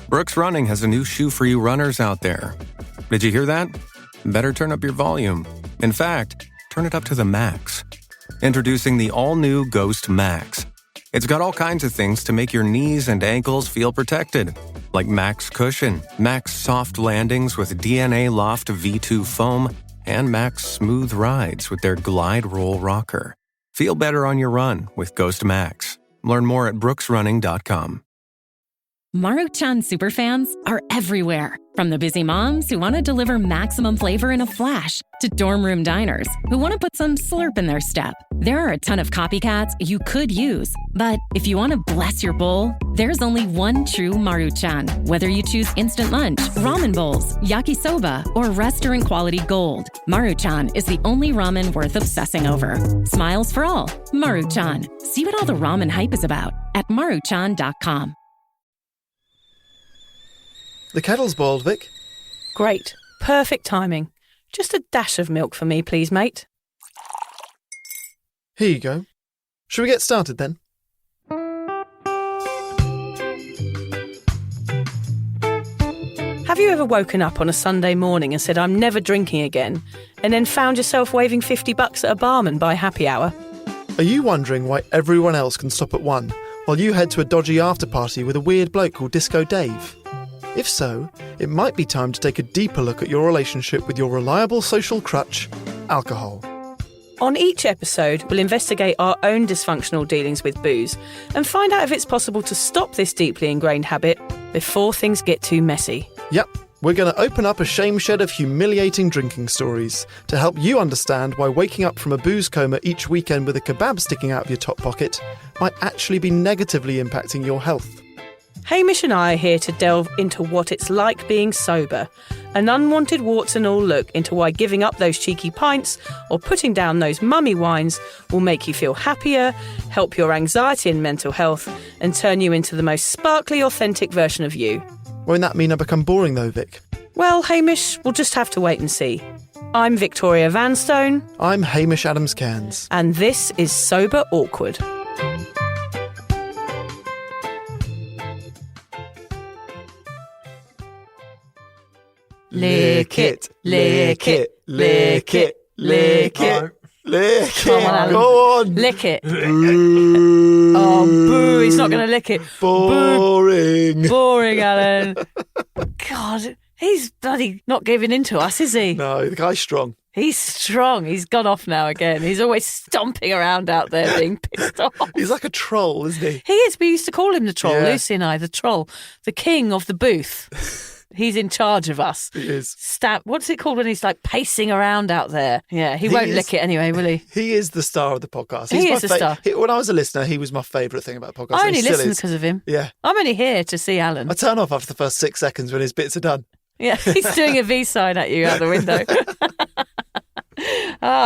Brooks Running has a new shoe for you runners out there. Did you hear that? Better turn up your volume. In fact, turn it up to the max. Introducing the all-new Ghost Max. It's got all kinds of things to make your knees and ankles feel protected, like Max Cushion, Max Soft Landings with DNA Loft V2 foam, and Max Smooth Rides with their Glide Roll Rocker. Feel better on your run with Ghost Max. Learn more at brooksrunning.com. Maruchan superfans are everywhere. From the busy moms who want to deliver maximum flavor in a flash to dorm room diners who want to put some slurp in their step. There are a ton of copycats you could use, but if you want to bless your bowl, there's only one true Maruchan. Whether you choose instant lunch, ramen bowls, yakisoba, or restaurant quality gold, Maruchan is the only ramen worth obsessing over. Smiles for all. Maruchan. See what all the ramen hype is about at maruchan.com. The kettle's boiled, Vic. Great. Perfect timing. Just a dash of milk for me, please, mate. Here you go. Shall we get started then? Have you ever woken up on a Sunday morning and said, I'm never drinking again, and then found yourself waving $50 at a barman by happy hour? Are you wondering why everyone else can stop at 1 while you head to a dodgy after-party with a weird bloke called Disco Dave? If so, it might be time to take a deeper look at your relationship with your reliable social crutch, alcohol. On each episode, we'll investigate our own dysfunctional dealings with booze and find out if it's possible to stop this deeply ingrained habit before things get too messy. Yep, we're going to open up a shame shed of humiliating drinking stories to help you understand why waking up from a booze coma each weekend with a kebab sticking out of your top pocket might actually be negatively impacting your health. Hamish and I are here to delve into what it's like being sober, an unwanted warts and all look into why giving up those cheeky pints or putting down those mummy wines will make you feel happier, help your anxiety and mental health, and turn you into the most sparkly, authentic version of you. Won't that mean I become boring though, Vic? Well, Hamish, we'll just have to wait and see. I'm Victoria Vanstone. I'm Hamish Adams-Cairns. And this is Sober Awkward. Lick it, lick it, lick it, lick it, lick it. Come on, Alan. Go on. Lick it. Oh, boo. He's not going to lick it. Boring. Boo. Boring, Alan. God, he's bloody not giving in to us, is he? No, the guy's strong. He's strong. He's gone off now again. He's always stomping around out there being pissed off. He's like a troll, isn't he? He is. We used to call him the troll. Yeah. Lucy and I, the troll. The king of the booth. He's in charge of us. He is. What's it called when he's like pacing around out there? Yeah, he won't lick it anyway, will he? He is the star of the podcast. He is the star. When I was a listener, he was my favourite thing about the podcast. I only He still listen is. because of him. Yeah. I'm only here to see Alan. I turn off after the first 6 seconds when his bits are done. Yeah, he's doing a V sign at you out the window.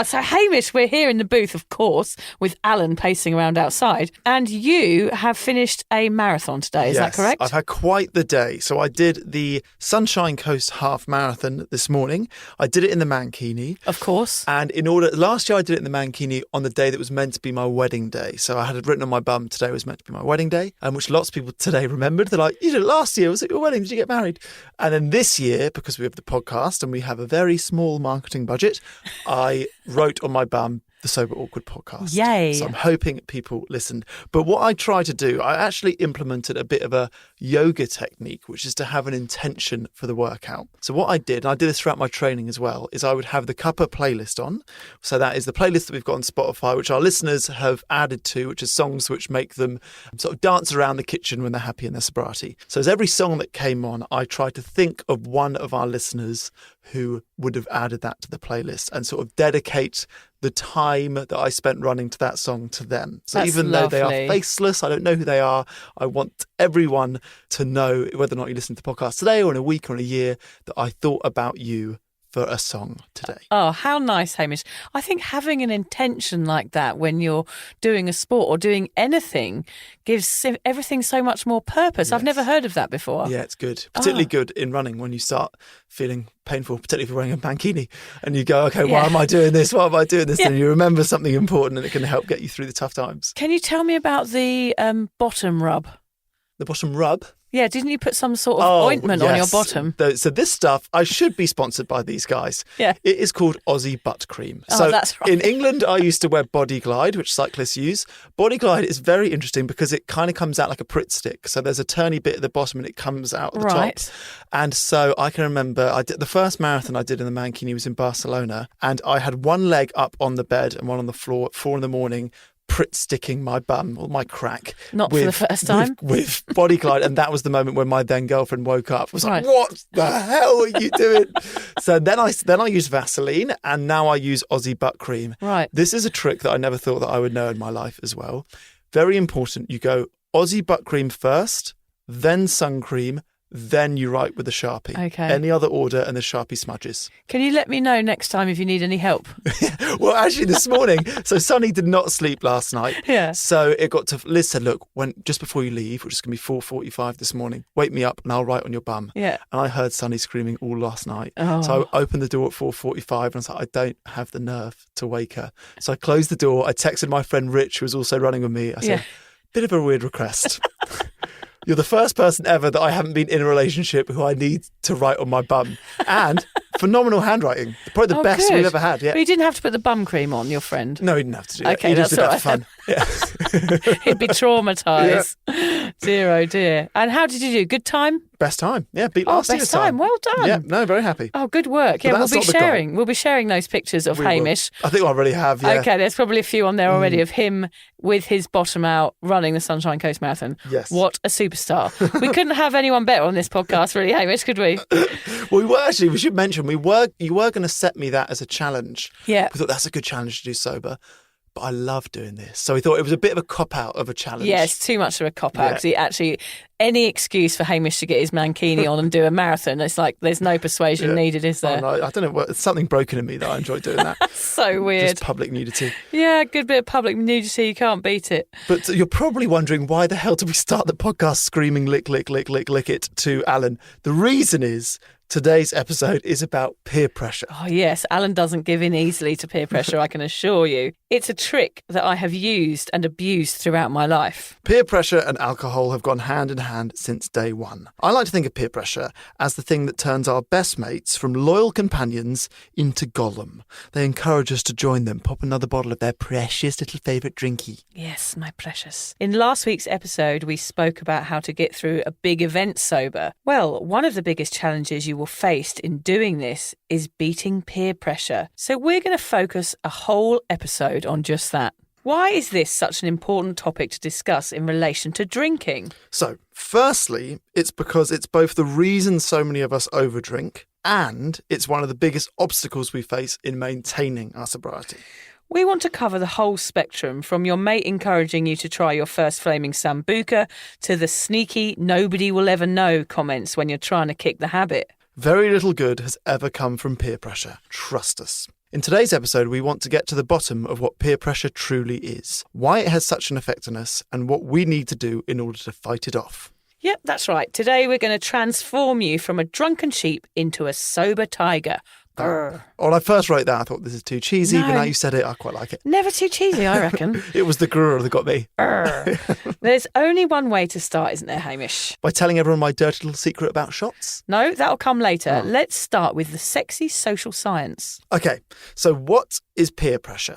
So Hamish, we're here in the booth, of course, with Alan pacing around outside. And you have finished a marathon today, is that correct? I've had quite the day. So I did the Sunshine Coast Half Marathon this morning. I did it in the Mankini. Of course. And last year I did it in the Mankini on the day that was meant to be my wedding day. So I had it written on my bum, today was meant to be my wedding day, and which lots of people today remembered. They're like, you did it last year, was it your wedding? Did you get married? And then this year, because we have the podcast and we have a very small marketing budget, I wrote on my bum the Sober Awkward podcast. Yay. So I'm hoping people listened. But what I try to do, I actually implemented a bit of a yoga technique, which is to have an intention for the workout. So what I did, and I did this throughout my training as well, is I would have the Cuppa playlist on. So that is the playlist that we've got on Spotify, which our listeners have added to, which is songs which make them sort of dance around the kitchen when they're happy in their sobriety. So as every song that came on, I tried to think of one of our listeners who would have added that to the playlist and sort of dedicate the time that I spent running to that song to them. So That's even though they are lovely. faceless, I don't know who they are, I want everyone to know, whether or not you listen to the podcast today or in a week or in a year, that I thought about you for a song today. Oh, how nice, Hamish. I think having an intention like that when you're doing a sport or doing anything gives everything so much more purpose. Yes. I've never heard of that before. Yeah, it's good. Particularly good in running when you start feeling painful, particularly if you're wearing a mankini and you go, okay, why am I doing this? Why am I doing this? Yeah. And you remember something important and it can help get you through the tough times. Can you tell me about the bottom rub? The bottom rub. Yeah, didn't you put some sort of ointment on your bottom? So this stuff, I should be sponsored by these guys. Yeah. It is called Aussie Butt Cream. Oh, So that's right. in England, I used to wear Body Glide, which cyclists use. Body Glide is very interesting because it kind of comes out like a Pritt stick. So there's a turny bit at the bottom and it comes out at the top. And so I can remember I did the first marathon I did in the Mankini was in Barcelona, and I had one leg up on the bed and one on the floor at 4 a.m, Pritt sticking my bum or my crack. Not for the first time. With Body Glide. And that was the moment when my then girlfriend woke up. Was like, Right. what the hell are you doing? So then I used Vaseline, and now I use Aussie Butt Cream. Right. This is a trick that I never thought that I would know in my life as well. Very important. You go Aussie Butt Cream first, then sun cream, then you write with a Sharpie. Okay. Any other order and the Sharpie smudges. Can you let me know next time if you need any help? Well, actually, this morning, so Sonny did not sleep last night. Yeah. So it got to, Liz said, look, just before you leave, which is going to be 4:45 this morning, wake me up and I'll write on your bum. Yeah. And I heard Sonny screaming all last night. Oh. So I opened the door at 4:45 and I was like, I don't have the nerve to wake her. So I closed the door. I texted my friend Rich, who was also running with me. I said, bit of a weird request. You're the first person ever that I haven't been in a relationship who I need to write on my bum. And phenomenal handwriting. Probably the best good. we've ever had. Yeah. But you didn't have to put the bum cream on, your friend. No, he didn't have to do that. Okay, He just that's did all that for fun. Yeah. He'd be traumatised. Dear, oh dear. And how did you do? Good time? Best time. Yeah, beat last year's best time. Well done. Yeah, no, very happy. Oh, good work. Yeah, that's not the goal. We'll be sharing those pictures of We will. Hamish. I think I already have, yeah. Okay, there's probably a few on there already of him with his bottom out running the Sunshine Coast Marathon. Yes. What a superstar. We couldn't have anyone better on this podcast, really, Hamish, could we? Well, we should mention, you were going to set me that as a challenge. Yeah. We thought that's a good challenge to do sober. But I love doing this. So we thought it was a bit of a cop-out of a challenge. Yeah, it's too much of a cop-out because any excuse for Hamish to get his mankini on and do a marathon, it's like there's no persuasion needed, is there? Oh, no, I don't know. It's something broken in me that I enjoy doing that. So weird. Just public nudity. Yeah, a good bit of public nudity. You can't beat it. But you're probably wondering, why the hell did we start the podcast screaming lick, lick, lick, lick, lick it to Alan? The reason is today's episode is about peer pressure. Oh, yes. Alan doesn't give in easily to peer pressure, I can assure you. It's a trick that I have used and abused throughout my life. Peer pressure and alcohol have gone hand in hand since day one. I like to think of peer pressure as the thing that turns our best mates from loyal companions into Gollum. They encourage us to join them, pop another bottle of their precious little favourite drinky. Yes, my precious. In last week's episode, we spoke about how to get through a big event sober. Well, one of the biggest challenges you will face in doing this is beating peer pressure. So we're going to focus a whole episode on just that. Why is this such an important topic to discuss in relation to drinking? So, firstly, it's because it's both the reason so many of us overdrink and it's one of the biggest obstacles we face in maintaining our sobriety. We want to cover the whole spectrum, from your mate encouraging you to try your first flaming sambuca to the sneaky nobody will ever know comments when you're trying to kick the habit. Very little good has ever come from peer pressure. Trust us. In today's episode, we want to get to the bottom of what peer pressure truly is, why it has such an effect on us, and what we need to do in order to fight it off. Yep, that's right. Today we're going to transform you from a drunken sheep into a sober tiger. Grr. When I first wrote that, I thought this is too cheesy, No. but now you said it, I quite like it. Never too cheesy, I reckon. It was the grrr that got me. There's only one way to start, isn't there, Hamish? By telling everyone my dirty little secret about shots? No, that'll come later. Oh. Let's start with the sexy social science. Okay, so what is peer pressure?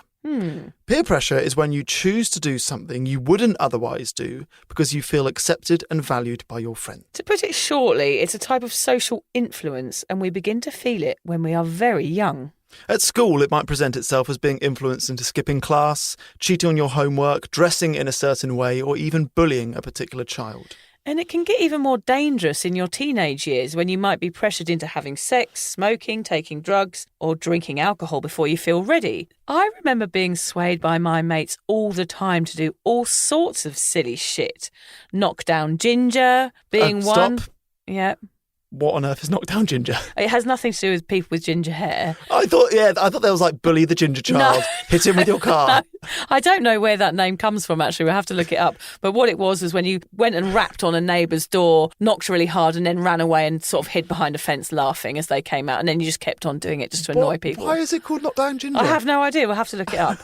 Peer pressure is when you choose to do something you wouldn't otherwise do because you feel accepted and valued by your friends. To put it shortly, it's a type of social influence, and we begin to feel it when we are very young. At school, it might present itself as being influenced into skipping class, cheating on your homework, dressing in a certain way, or even bullying a particular child. And it can get even more dangerous in your teenage years when you might be pressured into having sex, smoking, taking drugs, or drinking alcohol before you feel ready. I remember being swayed by my mates all the time to do all sorts of silly shit. Knock down ginger, being one... Stop. Yeah. What on earth is knockdown ginger? It has nothing to do with people with ginger hair. I thought there was like bully the ginger child, hit him with your car. No, I don't know where that name comes from, actually. We'll have to look it up. But what it was is when you went and rapped on a neighbour's door, knocked really hard, and then ran away and sort of hid behind a fence laughing as they came out. And then you just kept on doing it just to annoy people. Why is it called knockdown ginger? I have no idea. We'll have to look it up.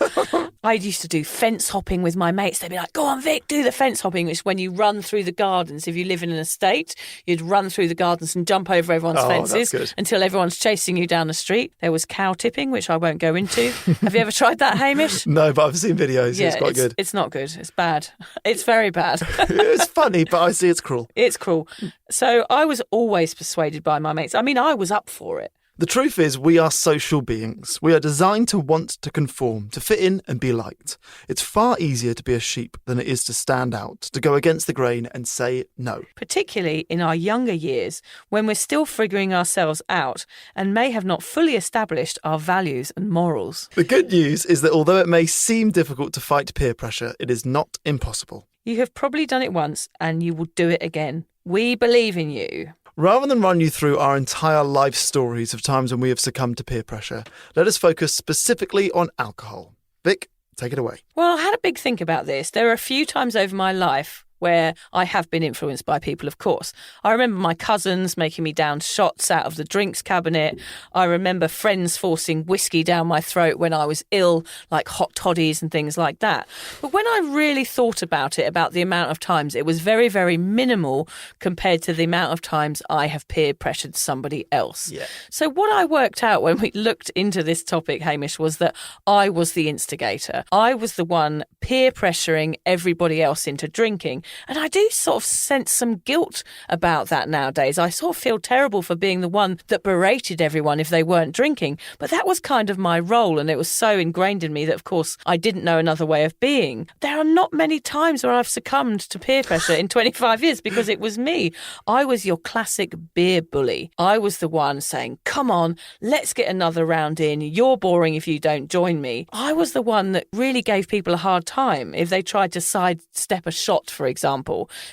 I used to do fence hopping with my mates. They'd be like, go on, Vic, do the fence hopping, which is when you run through the gardens. If you live in an estate, you'd run through the gardens and jump over everyone's fences until everyone's chasing you down the street. There was cow tipping, which I won't go into. Have you ever tried that, Hamish? No, but I've seen videos. Yeah, it's quite good. It's not good. It's bad. It's very bad. It's funny, but I see it's cruel. It's cruel. So I was always persuaded by my mates. I mean, I was up for it. The truth is, we are social beings. We are designed to want to conform, to fit in and be liked. It's far easier to be a sheep than it is to stand out, to go against the grain and say no. Particularly in our younger years, when we're still figuring ourselves out and may have not fully established our values and morals. The good news is that although it may seem difficult to fight peer pressure, it is not impossible. You have probably done it once and you will do it again. We believe in you. Rather than run you through our entire life stories of times when we have succumbed to peer pressure, let us focus specifically on alcohol. Vic, take it away. Well, I had a big think about this. There are a few times over my life where I have been influenced by people, of course. I remember my cousins making me down shots out of the drinks cabinet. I remember friends forcing whiskey down my throat when I was ill, like hot toddies and things like that. But when I really thought about it, about the amount of times, it was very, very minimal compared to the amount of times I have peer pressured somebody else. Yeah. So what I worked out when we looked into this topic, Hamish, was that I was the instigator. I was the one peer pressuring everybody else into drinking. And I do sort of sense some guilt about that nowadays. I sort of feel terrible for being the one that berated everyone if they weren't drinking. But that was kind of my role, and it was so ingrained in me that, of course, I didn't know another way of being. There are not many times where I've succumbed to peer pressure in 25 years because it was me. I was your classic beer bully. I was the one saying, come on, let's get another round in. You're boring if you don't join me. I was the one that really gave people a hard time if they tried to sidestep a shot, for example.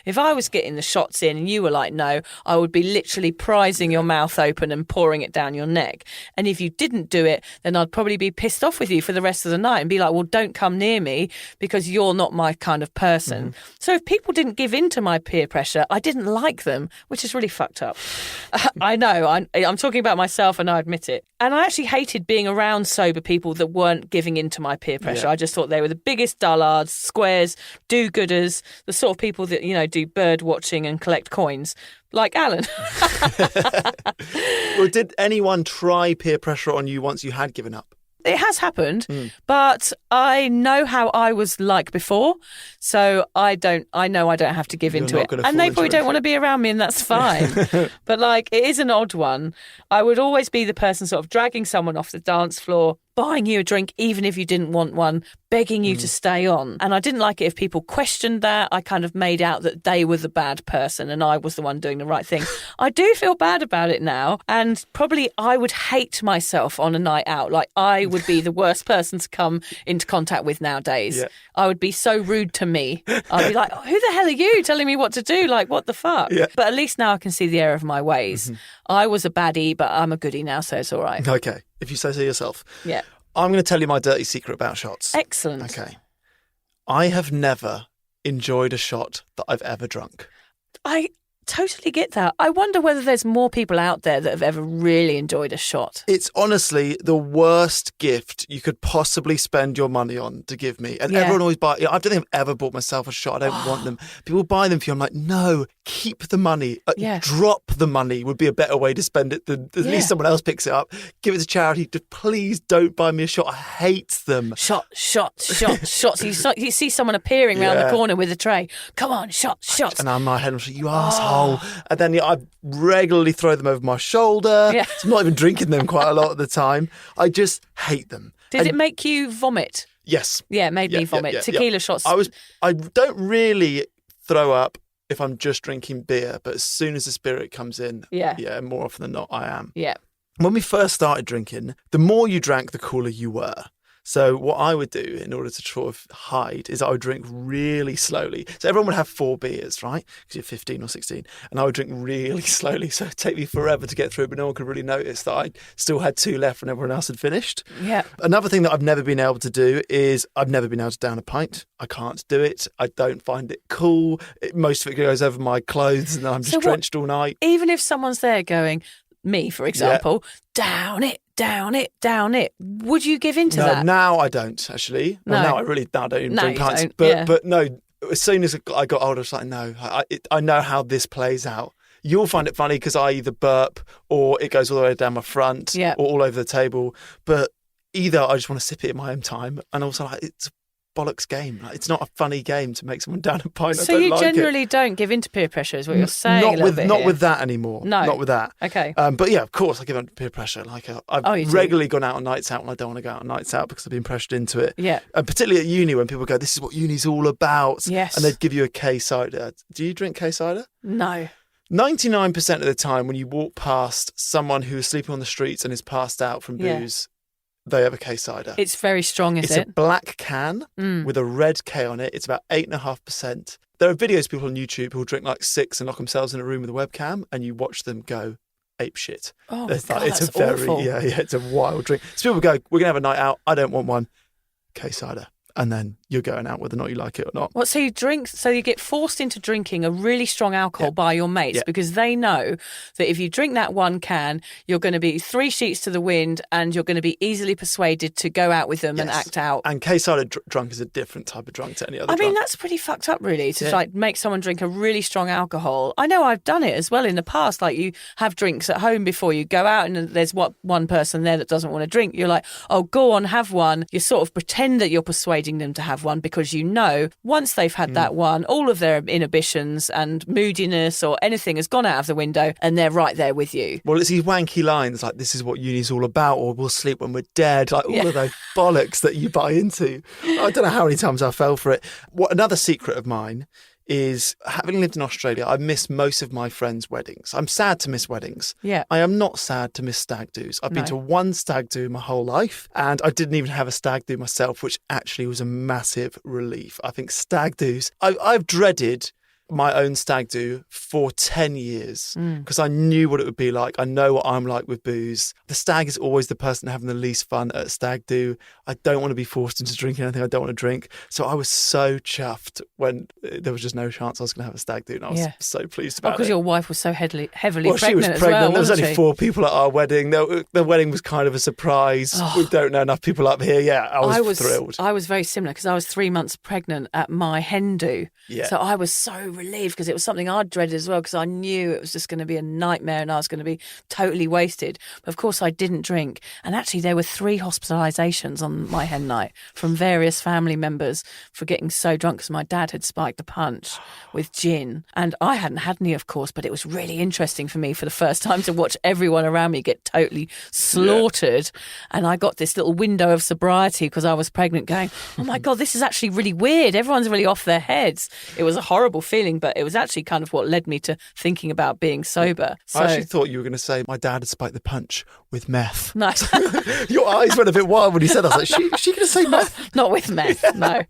If I was getting the shots in and you were like, no, I would be literally prizing your mouth open and pouring it down your neck. And if you didn't do it, then I'd probably be pissed off with you for the rest of the night and be like, well, don't come near me because you're not my kind of person. Mm-hmm. So if people didn't give in to my peer pressure, I didn't like them, which is really fucked up. I know, I'm talking about myself and I admit it. And I actually hated being around sober people that weren't giving in to my peer pressure. Yeah. I just thought they were the biggest dullards, squares, do-gooders, the sort of people that, do bird watching and collect coins, like Alan. Well, did anyone try peer pressure on you once you had given up? It has happened, but I know how I was like before, so I know I don't have to give into it. And they probably don't want to be around me, and that's fine. But it is an odd one. I would always be the person sort of dragging someone off the dance floor, buying you a drink even if you didn't want one, begging you to stay on. And I didn't like it if people questioned that. I kind of made out that they were the bad person and I was the one doing the right thing. I do feel bad about it now, and probably I would hate myself on a night out. I would be the worst person to come into contact with nowadays. Yeah. I would be so rude to me. I'd be like, oh, who the hell are you telling me what to do? What the fuck? Yeah. But at least now I can see the error of my ways. Mm-hmm. I was a baddie, but I'm a goodie now, so it's all right. Okay, if you say so yourself. Yeah. I'm going to tell you my dirty secret about shots. Excellent. Okay. I have never enjoyed a shot that I've ever drunk. I totally get that. I wonder whether there's more people out there that have ever really enjoyed a shot. It's honestly the worst gift you could possibly spend your money on to give me. And everyone always I don't think I've ever bought myself a shot. I don't want them. People buy them for you. I'm like, no, keep the money. Drop the money would be a better way to spend it than at least someone else picks it up. Give it to charity. Please don't buy me a shot. I hate them. Shots. You see someone appearing around the corner with a tray. Come on, shots. And I'm my head, I'm like, you asshole. And then I regularly throw them over my shoulder. Yeah. So I'm not even drinking them quite a lot of the time. I just hate them. Did it make you vomit? Yes. Yeah, it made me vomit. Tequila shots. I don't really throw up if I'm just drinking beer, but as soon as the spirit comes in, more often than not, I am. Yeah. When we first started drinking, the more you drank, the cooler you were. So what I would do in order to sort of hide is I would drink really slowly. So everyone would have 4 beers, right? Because you're 15 or 16. And I would drink really slowly. So it'd take me forever to get through, but no one could really notice that I still had 2 left when everyone else had finished. Yeah. Another thing that I've never been able to do is I've never been able to down a pint. I can't do it. I don't find it cool. Most of it goes over my clothes and I'm just drenched all night. Even if someone's there going, me, for example, down it, down it, down it. Would you give in to that? Now I don't, actually. Well, now I don't even drink pints. But no, as soon as I got older, I was like, no, I know how this plays out. You'll find it funny because I either burp or it goes all the way down my front or all over the table. But either I just want to sip it in my own time, and also like, it's a bollocks game. Like, it's not a funny game to make someone down a pint. So you generally don't give in to peer pressure, is what you're saying? Not with that anymore. No, not with that. Okay. But yeah, of course, I give in to peer pressure. Like I've regularly gone out on nights out when I don't want to go out on nights out because I've been pressured into it. Yeah. And particularly at uni when people go, "This is what uni's all about." Yes. And they'd give you a K cider. Do you drink K cider? No. 99% of the time, when you walk past someone who is sleeping on the streets and is passed out from booze, they have a K cider. It's very strong, is it? It's a black can with a red K on it. It's about 8.5%. There are videos of people on YouTube who will drink like 6 and lock themselves in a room with a webcam, and you watch them go ape shit. Oh, God, that's awful. It's a wild drink. So people go, we're going to have a night out. I don't want one. K cider. And then you're going out whether or not you like it or not. So you get forced into drinking a really strong alcohol by your mates because they know that if you drink that one can, you're going to be 3 sheets to the wind and you're going to be easily persuaded to go out with them and act out. And K-cider drunk is a different type of drunk to any other drunk. I mean, that's pretty fucked up, really, to like make someone drink a really strong alcohol. I know I've done it as well in the past. Like, you have drinks at home before you go out and there's one person there that doesn't want to drink. You're like, oh, go on, have one. You sort of pretend that you're persuading them to have one because you know once they've had that one, all of their inhibitions and moodiness or anything has gone out of the window and they're right there with you. Well, it's these wanky lines like, this is what uni's all about, or we'll sleep when we're dead, like all of those bollocks that you buy into. I don't know how many times I fell for it. Another secret of mine is, having lived in Australia, I miss most of my friends' weddings. I'm sad to miss weddings. Yeah. I am not sad to miss stag do's. I've been to one stag do my whole life, and I didn't even have a stag do myself, which actually was a massive relief. I think stag do's, I've dreaded my own stag do for 10 years because I knew what it would be like. I know what I'm like with booze. The stag is always the person having the least fun at a stag do. I don't want to be forced into drinking anything I don't want to drink. So I was so chuffed when there was just no chance I was going to have a stag do, and I was so pleased about it. Because your wife was so heavily pregnant. She was pregnant. As well, there was only she? 4 people at our wedding. The wedding was kind of a surprise. We don't know enough people up here. Yeah, I was thrilled. I was very similar because I was 3 months pregnant at my hen do. Yeah. So I was so relieved because it was something I'd dreaded as well because I knew it was just going to be a nightmare and I was going to be totally wasted. But of course I didn't drink. And actually there were 3 hospitalisations on my hen night from various family members for getting so drunk because my dad had spiked the punch with gin. And I hadn't had any, of course, but it was really interesting for me for the first time to watch everyone around me get totally slaughtered. And I got this little window of sobriety because I was pregnant going, oh my God, this is actually really weird. Everyone's really off their heads. It was a horrible feeling, but it was actually kind of what led me to thinking about being sober. So, I actually thought you were going to say my dad had spiked the punch with meth. No. Your eyes went a bit wild when you said that. I was like, is she going to say meth? Not with meth, no.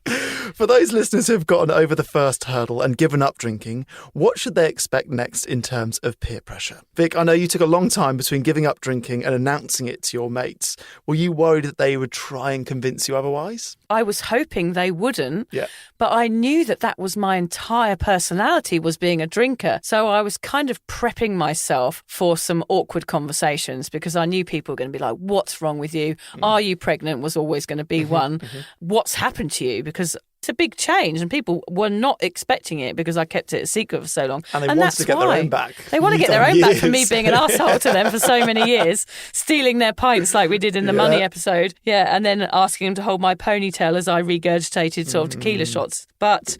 For those listeners who have gotten over the first hurdle and given up drinking, what should they expect next in terms of peer pressure? Vic, I know you took a long time between giving up drinking and announcing it to your mates. Were you worried that they would try and convince you otherwise? I was hoping they wouldn't, but I knew that was my entire personality, was being a drinker. So I was kind of prepping myself for some awkward conversations because I knew people were going to be like, what's wrong with you? Are you pregnant? Was always going to be one. What's happened to you? Because it's a big change and people were not expecting it because I kept it a secret for so long. And they wanted to get their own back. They want to get their own back for me being an arsehole to them for so many years, stealing their pints like we did in the Money episode. Yeah, and then asking them to hold my ponytail as I regurgitated sort of tequila shots. But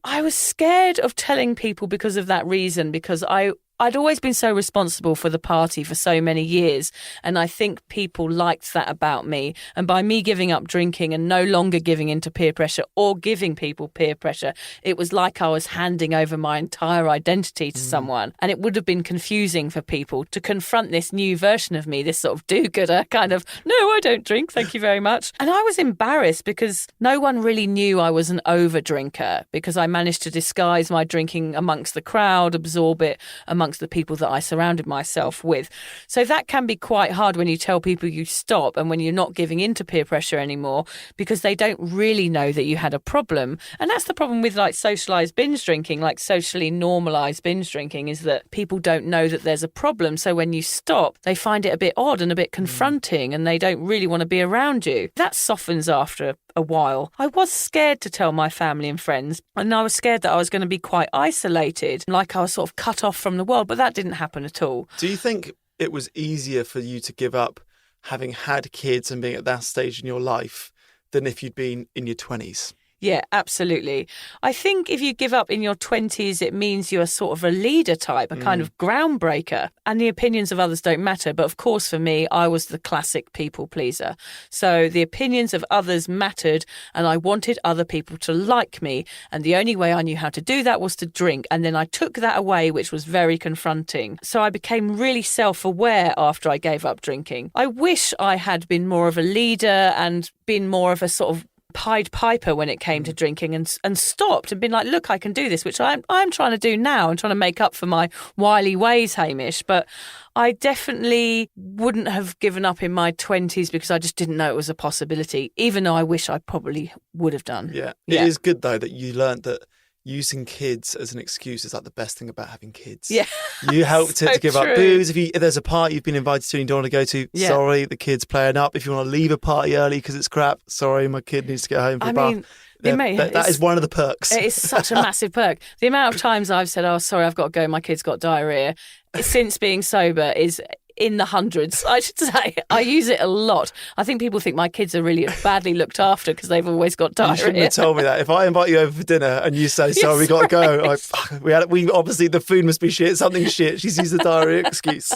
I was scared of telling people because of that reason, because I I'd always been so responsible for the party for so many years, and I think people liked that about me. And by me giving up drinking and no longer giving into peer pressure or giving people peer pressure, it was like I was handing over my entire identity to someone. And it would have been confusing for people to confront this new version of me, this sort of do-gooder kind of, no, I don't drink, thank you very much. And I was embarrassed because no one really knew I was an over drinker, because I managed to disguise my drinking amongst the crowd, absorb it amongst the people that I surrounded myself with. So that can be quite hard when you tell people you stop and when you're not giving into peer pressure anymore, because they don't really know that you had a problem. And that's the problem with like socialized binge drinking, like socially normalized binge drinking, is that people don't know that there's a problem. So when you stop, they find it a bit odd and a bit confronting, and they don't really want to be around you. That softens after a while. I was scared to tell my family and friends, and I was scared that I was going to be quite isolated, like I was sort of cut off from the world, but that didn't happen at all. Do you think it was easier for you to give up having had kids and being at that stage in your life than if you'd been in your 20s? Yeah, absolutely. I think if you give up in your 20s, it means you're sort of a leader type, a kind of groundbreaker, and the opinions of others don't matter. But of course, for me, I was the classic people pleaser. So the opinions of others mattered, and I wanted other people to like me. And the only way I knew how to do that was to drink. And then I took that away, which was very confronting. So I became really self-aware after I gave up drinking. I wish I had been more of a leader and been more of a sort of Pied Piper when it came to drinking, and stopped and been like, look, I can do this, which I'm trying to do now. I'm trying to make up for my wily ways, Hamish. But I definitely wouldn't have given up in my 20s because I just didn't know it was a possibility, even though I wish I probably would have done. Yeah. It is good, though, that you learnt that using kids as an excuse is like the best thing about having kids. Yeah. You helped So it to give true. up booze. If there's a party you've been invited to and you don't want to go to, sorry, the kid's playing up. If you want to leave a party early because it's crap, sorry, my kid needs to get home for a bath. That is one of the perks. It is such a massive perk. The amount of times I've said, oh, sorry, I've got to go, my kid's got diarrhea, since being sober is in the hundreds, I should say. I use it a lot. I think people think my kids are really badly looked after because they've always got diarrhea. You shouldn't have told me that. If I invite you over for dinner and you say, sorry, we got to go, we obviously, the food must be shit, something's shit. She's used the diarrhea excuse.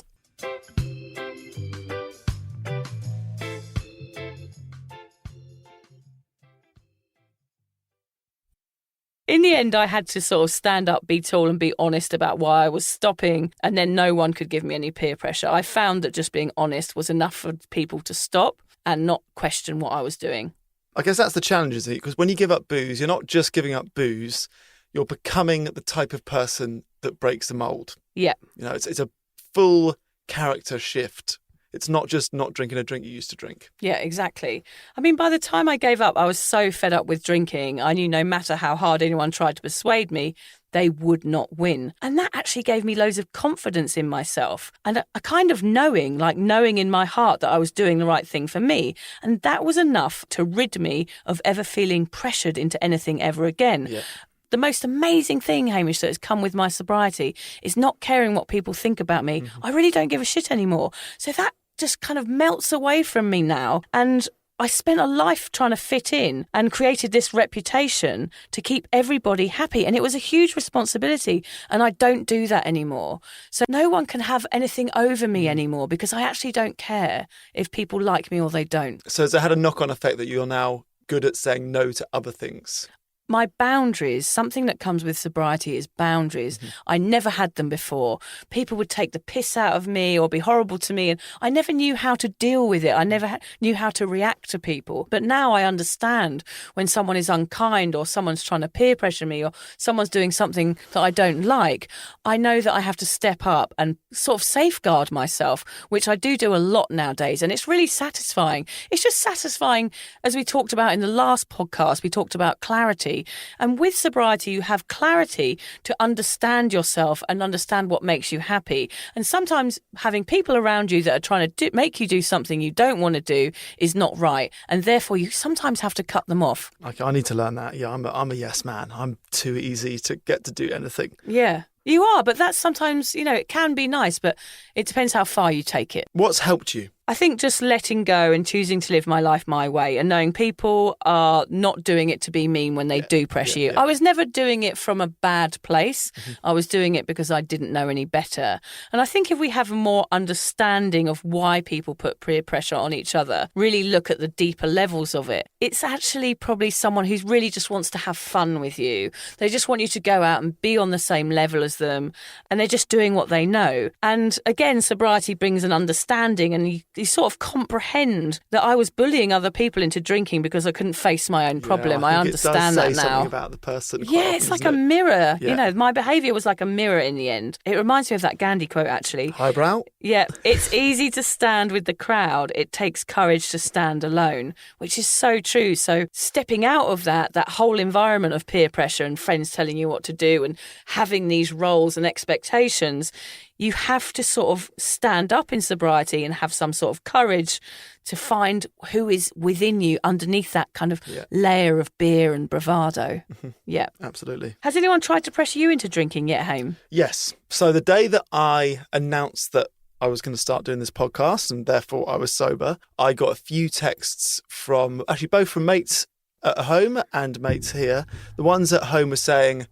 In the end, I had to sort of stand up, be tall and be honest about why I was stopping, and then no one could give me any peer pressure. I found that just being honest was enough for people to stop and not question what I was doing. I guess that's the challenge, isn't it? Because when you give up booze, you're not just giving up booze, you're becoming the type of person that breaks the mould. Yeah. You know, it's a full character shift. It's not just not drinking a drink you used to drink. Yeah, exactly. I mean, by the time I gave up, I was so fed up with drinking. I knew no matter how hard anyone tried to persuade me, they would not win. And that actually gave me loads of confidence in myself and a kind of knowing in my heart that I was doing the right thing for me. And that was enough to rid me of ever feeling pressured into anything ever again. Yeah. The most amazing thing, Hamish, that has come with my sobriety is not caring what people think about me. Mm-hmm. I really don't give a shit anymore. So that just kind of melts away from me now. And I spent a life trying to fit in and created this reputation to keep everybody happy. And it was a huge responsibility. And I don't do that anymore. So no one can have anything over me anymore because I actually don't care if people like me or they don't. So has it had a knock-on effect that you're now good at saying no to other things? My boundaries, something that comes with sobriety is boundaries. Mm-hmm. I never had them before. People would take the piss out of me or be horrible to me, and I never knew how to deal with it. I never knew how to react to people. But now I understand when someone is unkind or someone's trying to peer pressure me or someone's doing something that I don't like. I know that I have to step up and sort of safeguard myself, which I do a lot nowadays. And it's really satisfying. It's just satisfying, as we talked about in the last podcast, we talked about clarity. And with sobriety, you have clarity to understand yourself and understand what makes you happy. And sometimes having people around you that are trying to make you do something you don't want to do is not right. And therefore, you sometimes have to cut them off. Okay, I need to learn that. Yeah, I'm a yes man. I'm too easy to get to do anything. Yeah. You are, but that's sometimes, it can be nice, but it depends how far you take it. What's helped you? I think just letting go and choosing to live my life my way and knowing people are not doing it to be mean when they do pressure you. I was never doing it from a bad place. I was doing it because I didn't know any better. And I think if we have a more understanding of why people put peer pressure on each other, really look at the deeper levels of it, it's actually probably someone who really just wants to have fun with you. They just want you to go out and be on the same level as them, and they're just doing what they know. And again, sobriety brings an understanding, and you sort of comprehend that I was bullying other people into drinking because I couldn't face my own problem. I understand that now. It does say something about the person. Yeah, it's like a mirror. Yeah. You know, my behaviour was like a mirror in the end. It reminds me of that Gandhi quote, actually. Highbrow? Yeah, it's easy to stand with the crowd. It takes courage to stand alone, which is so true. So stepping out of that whole environment of peer pressure and friends telling you what to do and having these roles and expectations, you have to sort of stand up in sobriety and have some sort of courage to find who is within you underneath that kind of layer of beer and bravado. Yeah. Absolutely. Has anyone tried to pressure you into drinking yet, Hame? Yes. So the day that I announced that I was going to start doing this podcast and therefore I was sober, I got a few texts from, actually both from mates at home and mates here. The ones at home were saying,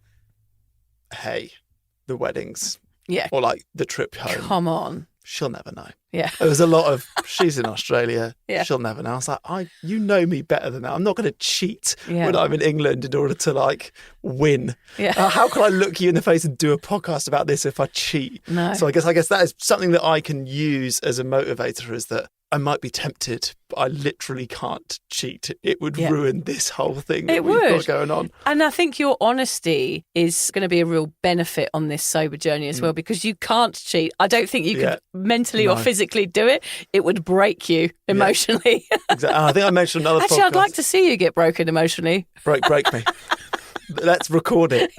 hey, the weddings. Yeah. Or like the trip home. Come on. She'll never know. Yeah. There was a lot of, she's in Australia. Yeah. She'll never know. I was like, you know me better than that. I'm not going to cheat Yeah. when I'm in England in order to like win. Yeah. How can I look you in the face and do a podcast about this if I cheat? No. So I guess that is something that I can use as a motivator, is that I might be tempted, but I literally can't cheat. It would ruin this whole thing that we've got going on. And I think your honesty is going to be a real benefit on this sober journey as well, because you can't cheat. I don't think you could mentally or physically do it. It would break you emotionally. Exactly. And I think I mentioned another Actually, podcast. I'd like to see you get broken emotionally. Break me. Let's record it.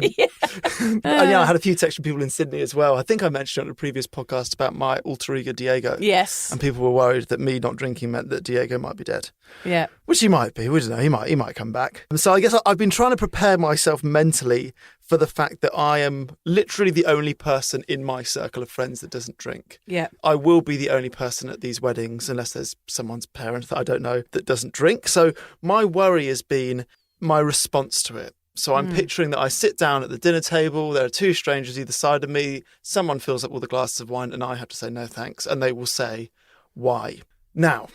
And I had a few texts from people in Sydney as well. I think I mentioned on a previous podcast about my alter ego Diego. Yes. And people were worried that me not drinking meant that Diego might be dead. Yeah. Which he might be. We don't know. He might come back. And so I guess I've been trying to prepare myself mentally for the fact that I am literally the only person in my circle of friends that doesn't drink. Yeah. I will be the only person at these weddings, unless there's someone's parent that I don't know that doesn't drink. So my worry has been my response to it. So I'm picturing that I sit down at the dinner table, there are two strangers either side of me, someone fills up all the glasses of wine and I have to say no thanks, and they will say, why? Now,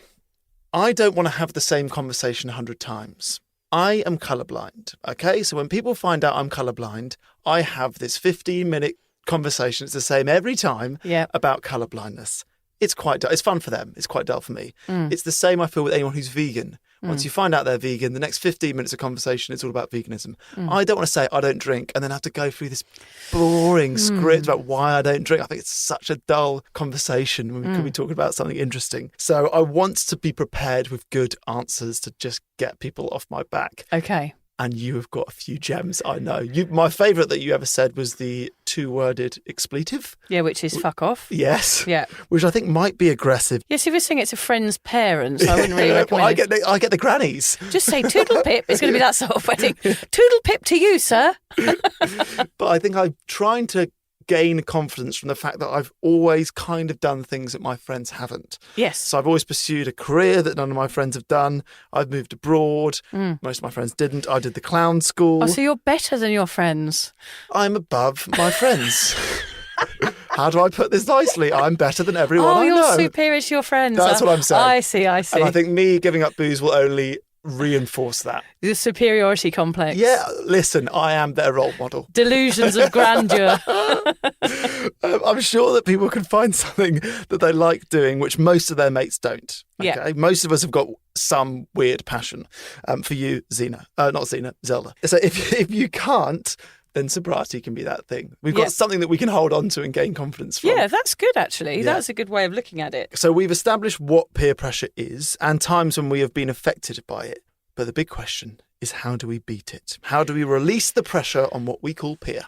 I don't want to have the same conversation 100 times. I am colourblind, okay? So when people find out I'm colourblind, I have this 15-minute conversation. It's the same every time about colourblindness. It's quite dull. It's fun for them. It's quite dull for me. It's the same I feel with anyone who's vegan. Once you find out they're vegan, the next 15 minutes of conversation is all about veganism. I don't want to say I don't drink and then have to go through this boring script about why I don't drink. I think it's such a dull conversation when we could be talking about something interesting. So I want to be prepared with good answers to just get people off my back. Okay. And you have got a few gems, I know. My favourite that you ever said was the two-worded expletive. Yeah, which is fuck off. Yes. Yeah. Which I think might be aggressive. Yes, if you're saying it's a friend's parents, I wouldn't really recommend it. I get the grannies. Just say toodle pip. It's going to be that sort of wedding. Toodle pip to you, sir. But I think I'm trying to gain confidence from the fact that I've always kind of done things that my friends haven't. Yes. So I've always pursued a career that none of my friends have done. I've moved abroad. Most of my friends didn't. I did the clown school. Oh, so you're better than your friends. I'm above my friends. How do I put this nicely? I'm better than everyone I know. Oh, you're superior to your friends. That's what I'm saying. I see. And I think me giving up booze will only reinforce that. The superiority complex. Yeah, listen, I am their role model. Delusions of grandeur. I'm sure that people can find something that they like doing, which most of their mates don't. Okay? Yeah. Most of us have got some weird passion. For you, Zelda. So if you can't, then sobriety can be that thing. We've got something that we can hold on to and gain confidence from. Yeah, that's good, actually. Yeah. That's a good way of looking at it. So we've established what peer pressure is and times when we have been affected by it. But the big question is, how do we beat it? How do we release the pressure on what we call peer?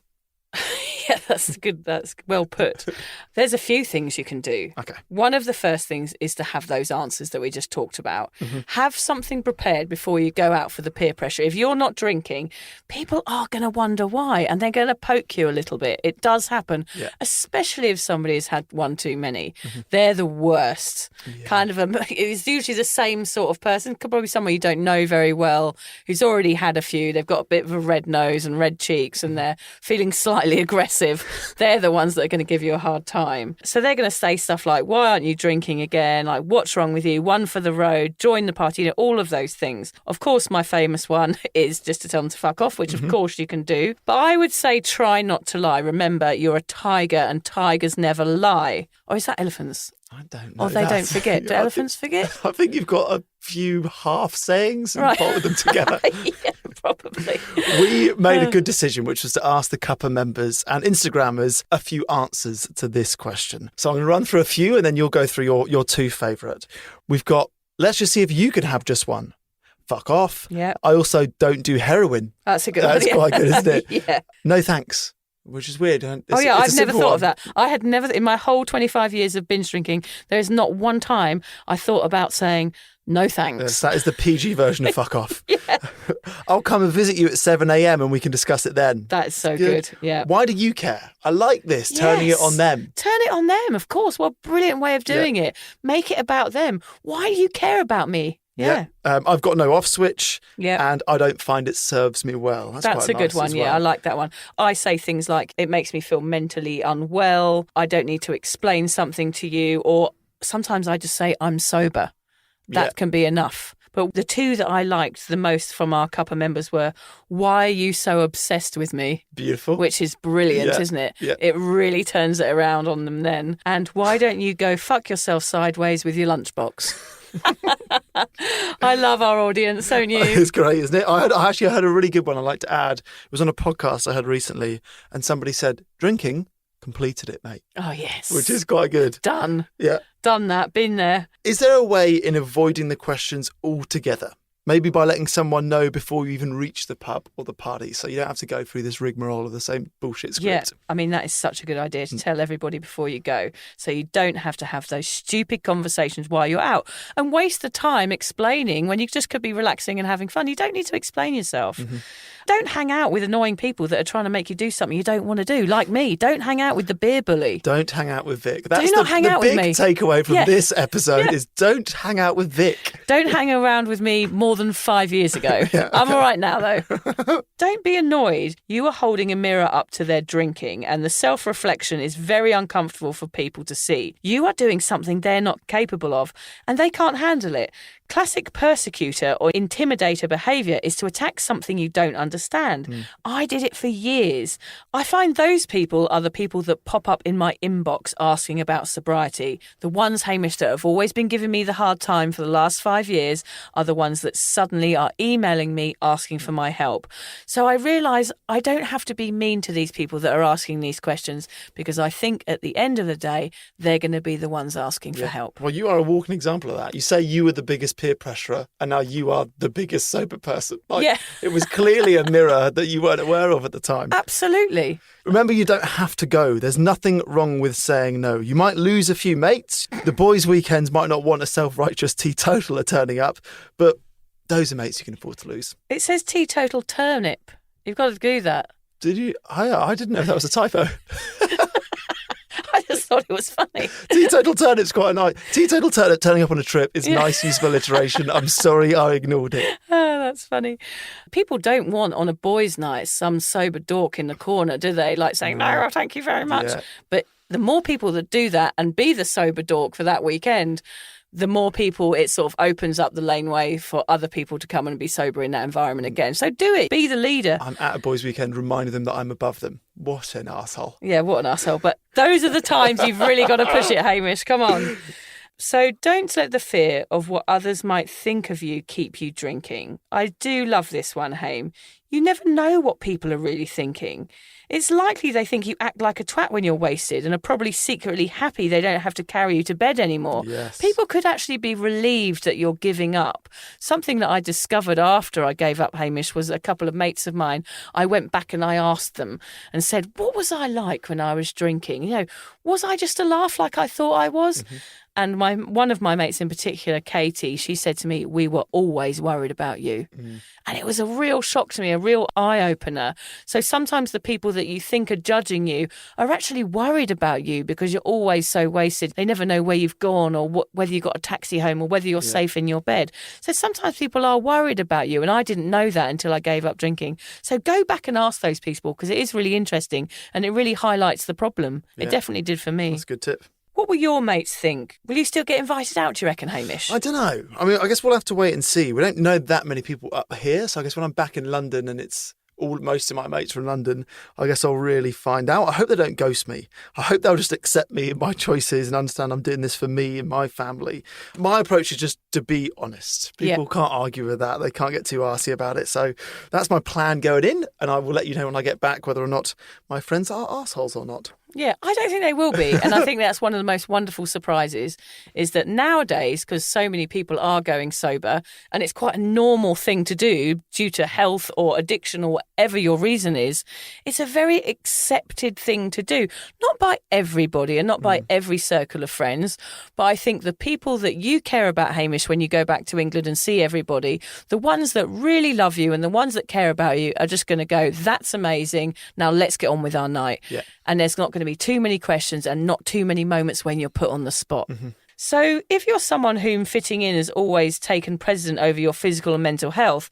Yeah, that's good. That's well put. There's a few things you can do. Okay. One of the first things is to have those answers that we just talked about. Have something prepared before you go out for the peer pressure. If you're not drinking, people are going to wonder why, and they're going to poke you a little bit. It does happen, especially if somebody has had one too many. They're the worst. Kind of it's usually the same sort of person, probably someone you don't know very well, who's already had a few. They've got a bit of a red nose and red cheeks, and they're feeling slightly aggressive. They're the ones that are going to give you a hard time. So they're going to say stuff like, why aren't you drinking again? Like, what's wrong with you? One for the road, join the party, you know, all of those things. Of course, my famous one is just to tell them to fuck off, which of course you can do. But I would say try not to lie. Remember, you're a tiger and tigers never lie. Or is that elephants? I don't know. Or they don't forget. Do elephants forget? I think you've got a few half sayings and bolted them together. Yeah, probably. We made a good decision, which was to ask the Cuppa members and Instagrammers a few answers to this question. So I'm going to run through a few and then you'll go through your two favourite. We've got, let's just see if you can have just one. Fuck off. Yeah. I also don't do heroin. That's a good one. That's quite good, isn't it? Yeah. No thanks. Which is weird. I've never thought of that. I had never, in my whole 25 years of binge drinking, there is not one time I thought about saying, no thanks. Yes, that is the PG version of fuck off. Yeah. I'll come and visit you at 7 a.m. and we can discuss it then. That's so good. Yeah. Why do you care? I like this, turning it on them. Turn it on them, of course. What a brilliant way of doing it. Make it about them. Why do you care about me? Yeah. I've got no off switch. Yeah. And I don't find it serves me well. That's a quite good nice one. as Yeah, well. I like that one. I say things like, it makes me feel mentally unwell. I don't need to explain something to you. Or sometimes I just say, I'm sober. That can be enough. But the two that I liked the most from our Cuppa members were, why are you so obsessed with me? Beautiful. Which is brilliant, isn't it? Yeah. It really turns it around on them then. And why don't you go fuck yourself sideways with your lunchbox? I love our audience, don't you? It's great, isn't it? I actually heard a really good one I'd like to add. It was on a podcast I heard recently, and somebody said, drinking completed it, mate. Oh, yes. Which is quite good. Done. Yeah. Done that. Been there. Is there a way in avoiding the questions altogether? Maybe by letting someone know before you even reach the pub or the party, so you don't have to go through this rigmarole of the same bullshit script. Yeah, I mean, that is such a good idea to tell everybody before you go, so you don't have to have those stupid conversations while you're out and waste the time explaining when you just could be relaxing and having fun. You don't need to explain yourself. Don't hang out with annoying people that are trying to make you do something you don't want to do, like me. Don't hang out with the beer bully. Don't hang out with Vic. That's Do not hang out with me. The big takeaway from this episode is don't hang out with Vic. Don't hang around with me more than 5 years ago. I'm all right now, though. Don't be annoyed. You are holding a mirror up to their drinking, and the self-reflection is very uncomfortable for people to see. You are doing something they're not capable of, and they can't handle it. Classic persecutor or intimidator behaviour is to attack something you don't understand. I did it for years. I find those people are the people that pop up in my inbox asking about sobriety. The ones, Hamish, that have always been giving me the hard time for the last 5 years are the ones that suddenly are emailing me asking for my help. So I realise I don't have to be mean to these people that are asking these questions, because I think at the end of the day, they're going to be the ones asking for help. Well, you are a walking example of that. You say you were the biggest peer pressurer, and now you are the biggest sober person. It was clearly a mirror that you weren't aware of at the time. Absolutely. Remember, you don't have to go. There's nothing wrong with saying no. You might lose a few mates. The boys' weekends might not want a self-righteous teetotaler turning up, but those are mates you can afford to lose. It says teetotal turnip. You've got to do that. Did you? I didn't know that was a typo. I just thought it was funny. Teetotal turnip's quite nice. Teetotal turnip turning up on a trip is nice, useful alliteration. I'm sorry I ignored it. Oh, that's funny. People don't want on a boys' night some sober dork in the corner, do they? Like saying, no, thank you very much. Yeah. But the more people that do that and be the sober dork for that weekend, the more people it sort of opens up the laneway for other people to come and be sober in that environment again. So do it. Be the leader. I'm at a boys' weekend reminding them that I'm above them. What an arsehole. Yeah, what an arsehole. But those are the times you've really got to push it, Hamish. Come on. So don't let the fear of what others might think of you keep you drinking. I do love this one, Hame. You never know what people are really thinking. it's likely they think you act like a twat when you're wasted and are probably secretly happy they don't have to carry you to bed anymore. Yes. People could actually be relieved that you're giving up. Something that I discovered after I gave up, Hamish, was a couple of mates of mine. I went back and I asked them and said, what was I like when I was drinking? You know, was I just a laugh like I thought I was? Mm-hmm. And one of my mates in particular, Katie, she said to me, we were always worried about you. Mm. And it was a real shock to me, a real eye-opener. So sometimes the people that you think are judging you are actually worried about you because you're always so wasted. They never know where you've gone or whether you got a taxi home or whether you're safe in your bed. So sometimes people are worried about you. And I didn't know that until I gave up drinking. So go back and ask those people because it is really interesting and it really highlights the problem. Yeah. It definitely did for me. That's a good tip. What will your mates think? Will you still get invited out, do you reckon, Hamish? I don't know. I mean, I guess we'll have to wait and see. We don't know that many people up here. So I guess when I'm back in London and it's most of my mates from London, I guess I'll really find out. I hope they don't ghost me. I hope they'll just accept me and my choices and understand I'm doing this for me and my family. My approach is just to be honest. People can't argue with that. They can't get too arsey about it. So that's my plan going in. And I will let you know when I get back whether or not my friends are arseholes or not. Yeah, I don't think they will be. And I think that's one of the most wonderful surprises is that nowadays, because so many people are going sober and it's quite a normal thing to do due to health or addiction or whatever your reason is, it's a very accepted thing to do. Not by everybody and not by every circle of friends, but I think the people that you care about, Hamish, when you go back to England and see everybody, the ones that really love you and the ones that care about you are just going to go, that's amazing. Now let's get on with our night. Yeah. And there's not going to be too many questions and not too many moments when you're put on the spot. Mm-hmm. So if you're someone whom fitting in has always taken precedent over your physical and mental health,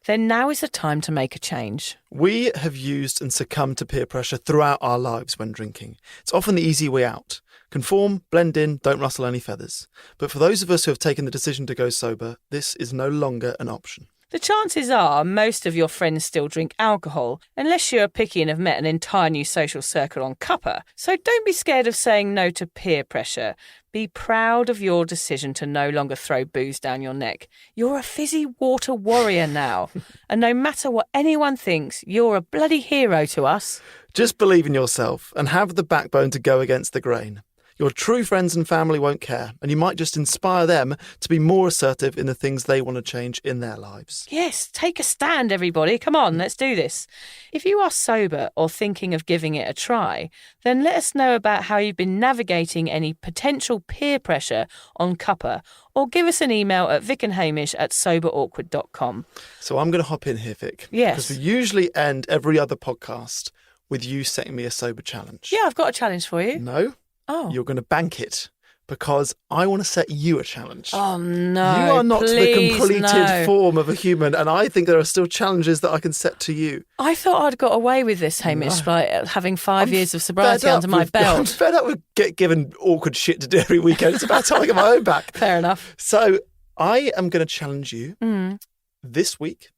then now is the time to make a change. We have used and succumbed to peer pressure throughout our lives when drinking. It's often the easy way out. Conform, blend in, don't rustle any feathers. But for those of us who have taken the decision to go sober, this is no longer an option. The chances are most of your friends still drink alcohol, unless you're picky and have met an entire new social circle on cuppa. So don't be scared of saying no to peer pressure. Be proud of your decision to no longer throw booze down your neck. You're a fizzy water warrior now. And no matter what anyone thinks, you're a bloody hero to us. Just believe in yourself and have the backbone to go against the grain. Your true friends and family won't care, and you might just inspire them to be more assertive in the things they want to change in their lives. Yes, take a stand, everybody. Come on, let's do this. If you are sober or thinking of giving it a try, then let us know about how you've been navigating any potential peer pressure on cuppa, or give us an email at vicandhamish@soberawkward.com. So I'm going to hop in here, Vic. Yes. Because we usually end every other podcast with you setting me a sober challenge. Yeah, I've got a challenge for you. No. Oh. You're going to bank it because I want to set you a challenge. Oh, no. You are not the completed no. form of a human, and I think there are still challenges that I can set to you. I thought I'd got away with this, Hamish, by having 5 years of sobriety under my belt. I'm fed up with given awkward shit to do every weekend. It's about time I get my own back. Fair enough. So I am going to challenge you this week.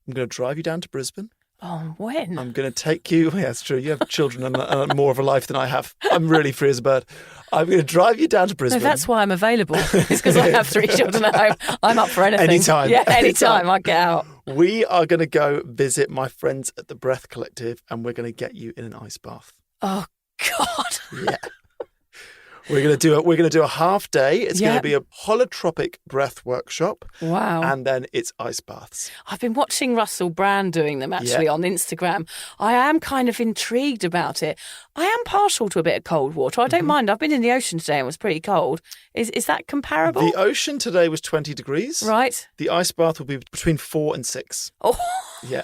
I'm going to drive you down to Brisbane. Oh, when? I'm going to take you. Yeah, it's true. You have children and more of a life than I have. I'm really free as a bird. I'm going to drive you down to Brisbane. No, that's why I'm available. It's because I have 3 children at home. I'm up for anything. Anytime. Yeah, anytime. I get out. We are going to go visit my friends at the Breath Collective, and we're going to get you in an ice bath. Oh, God. Yeah. We're going to do a half day. It's going to be a holotropic breath workshop. Wow. And then it's ice baths. I've been watching Russell Brand doing them actually on Instagram. I am kind of intrigued about it. I am partial to a bit of cold water. I don't mind. I've been in the ocean today and it was pretty cold. Is that comparable? The ocean today was 20 degrees. Right. The ice bath will be between 4 and 6. Oh. Yeah.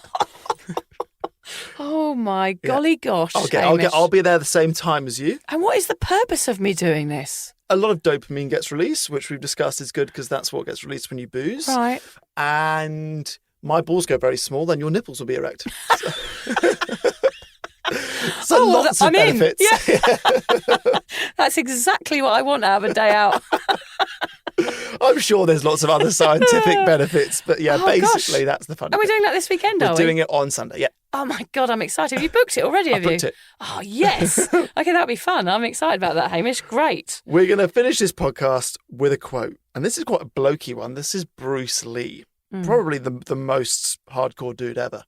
Oh my golly gosh! I'll be there the same time as you. And what is the purpose of me doing this? A lot of dopamine gets released, which we've discussed is good because that's what gets released when you booze. Right. And my balls go very small, then your nipples will be erect. So lots of benefits. Yeah. That's exactly what I want out of a day out. I'm sure there's lots of other scientific benefits, but basically that's the fun. Are we doing that this weekend, We're doing it on Sunday, yeah. Oh my God, I'm excited. Have you booked it already, have you? I booked it. Oh, yes. Okay, that'll be fun. I'm excited about that, Hamish. Great. We're going to finish this podcast with a quote, and this is quite a blokey one. This is Bruce Lee, probably the most hardcore dude ever.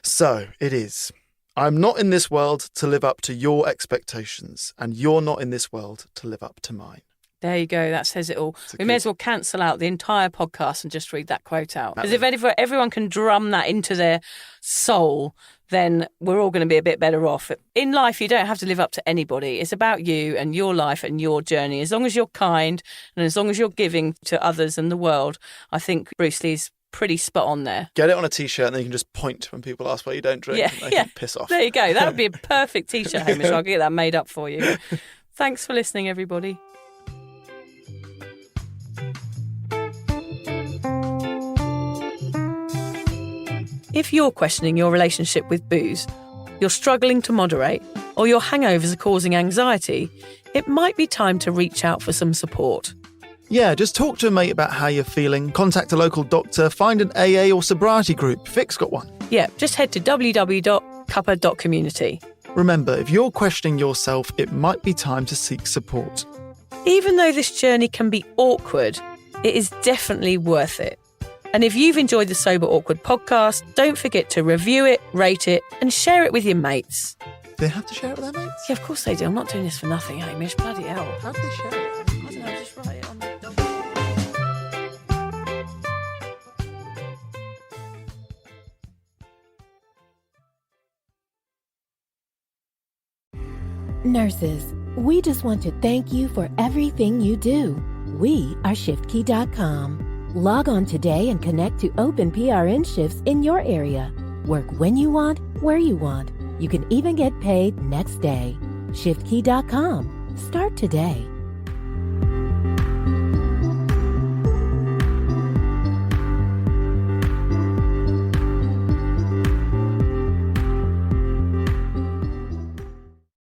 So it is, I'm not in this world to live up to your expectations, and you're not in this world to live up to mine. There you go. That says it all. We may as well cancel out the entire podcast and just read that quote out. Because if everyone can drum that into their soul, then we're all going to be a bit better off. In life, you don't have to live up to anybody. It's about you and your life and your journey. As long as you're kind and as long as you're giving to others and the world, I think Bruce Lee's pretty spot on there. Get it on a T-shirt and then you can just point when people ask why you don't drink and they can piss off. There you go. That would be a perfect T-shirt, Hamish. I'll get that made up for you. Thanks for listening, everybody. If you're questioning your relationship with booze, you're struggling to moderate, or your hangovers are causing anxiety, it might be time to reach out for some support. Yeah, just talk to a mate about how you're feeling, contact a local doctor, find an AA or sobriety group. Vic's got one. Yeah, just head to www.cuppa.community. Remember, if you're questioning yourself, it might be time to seek support. Even though this journey can be awkward, it is definitely worth it. And if you've enjoyed the Sober Awkward podcast, don't forget to review it, rate it, and share it with your mates. They have to share it with their mates? Yeah, of course they do. I'm not doing this for nothing, Hamish. Bloody hell. How do they share it? I don't know, just write it on the Nurses, we just want to thank you for everything you do. We are ShiftKey.com. Log on today and connect to open PRN shifts in your area. Work when you want, where you want. You can even get paid next day. ShiftKey.com. Start today.